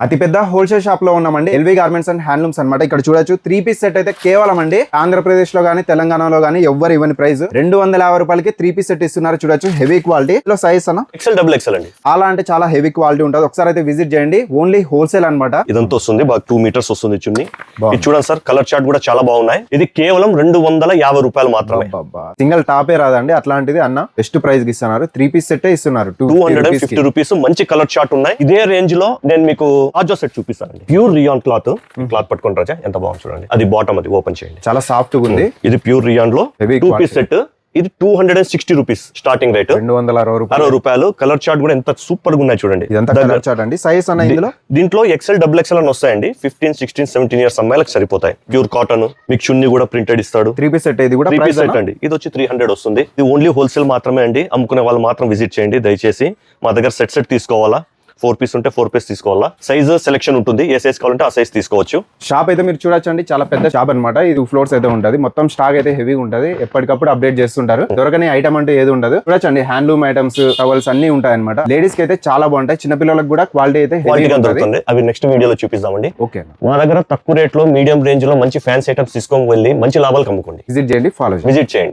అతిపెద్ద wholesale shop లో ఉన్నామండి. ఎల్వి గార్మెంట్స్ అండ్ హ్యాండ్లూమ్స్ అన్నమాట. ఇక్కడ చూడొచ్చు 3 పీస్ సెట్ అయితే కేవలం అండి ఆంధ్రప్రదేశ్ లో గానీ తెలంగాణలో గానీ ఎవ్వరు ఇవ్వని ప్రైస్ 250 రూపాయలకి 3 పీస్ సెట్ ఇస్తున్నారు. చూడొచ్చు హెవీ క్వాలిటీ లో సైజ్ అన్న ఎక్సెల్ డబుల్ ఎక్సెల్ అండి. అలా అంటే చాలా హెవీ క్వాలిటీ ఉంటుంది. ఒకసారి అయితే విజిట్ చేయండి. ఓన్లీ హోల్సేల్ అన్నమాట. ఇదంతా వస్తుంది బాగా 2 మీటర్స్ వస్తుంది చున్ని. ఇది చూడండి సార్, కలర్ చార్ట్ కూడా చాలా బాగున్నాయి. ఇది కేవలం 250 రూపాయలు మాత్రమే. సింగిల్ టాపే రాదండి. అట్లాంటిది అన్న బెస్ట్ ప్రైస్ కి ఇస్తున్నారు. 3 పీస్ సెట్ ఇస్తున్నారు 250 రూపీస్. మంచి కలర్ చార్ట్ ఉన్నాయి. ఇదే రేంజ్ లో నేను మీకు ఆజో సెట్ చూపిస్తానండి. ప్యూర్ రియాన్ క్లాత్ పట్టుకుని రాజా, ఎంత బాగుంది చూడండి. అది బాటమ్, అది ఓపెన్ చేయండి, చాలా సాఫ్ట్ గా ఉంది. ఇది ప్యూర్ రియాన్ లో 2 పీస్ సెట్. ఇది 260 రూపీస్ స్టార్టింగ్ రేట్. 260 రూపాయలు. కలర్ చార్ట్ కూడా ఎంత సూపర్ గా ఉన్నాయి చూడండి. ఇదంతా కలర్ చార్ట్ అండి. సైజ్ అన్న ఇందులో దీంట్లో ఎక్సెల్ డబుల్ ఎక్సెల్ అని వస్తాయండి. 15, 16, 17 ఇయర్స్ అమ్మాయిలకు సరిపోతాయి. Pure cotton. మీకు చున్నీ కూడా ప్రింటెడ్ ఇస్తాడు. 3 పీస్ సెట్ ఇది కూడా 3 పీస్ సెట్ అండి. ఇది వచ్చి 300 వస్తుంది. ఇది ఓన్లీ హోల్సేల్ మాత్రమే అండి. అమ్ముకునే వాళ్ళు మాత్రం విజిట్ చేయండి దయచేసి. మా దగ్గర సెట్ తీసుకోవాలా, 4 పీస్ ఉంటే 4 పీస్ తీసుకోవాలా. సైజ్ సెలెక్షన్ ఉంటుంది. ఏ సైజ్ కావాలంటే ఆ సైజ్ తీసుకోవచ్చు. షాప్ అయితే మీరు చూడొచ్చు అండి, చాలా పెద్ద షాప్ అనమాట. ఇది 2 ఫ్లోర్స్ అయితే ఉంటుంది. మొత్తం స్టాక్ అయితే హెవీగా ఉంటుంది. ఎప్పటికప్పుడు అప్డేట్ చేస్తుంటారు. దొరకని ఐటమ్ అంటే ఏది ఉండదు. చూడొచ్చండి, హ్యాండ్లూమ్ ఐటమ్స్, టవల్స్ అన్ని ఉంటాయి అనమాట. లేడీస్ కి అయితే చాలా బాగుంటాయి. చిన్న పిల్లలకు కూడా క్వాలిటీ అయితే దొరుకుతుంది. అవి నెక్స్ట్ వీడియోలో చూపిస్తామండి. ఓకే, మా దగ్గర తక్కువ రేట్ లో మీడియం రేంజ్ లో మంచి ఫ్యాన్సీ ఐటమ్స్ తీసుకొని వెళ్ళి మంచి లాభాలు కమ్ముకోండి. విజిట్ చేయండి, ఫాలో విజిట్ చేయండి.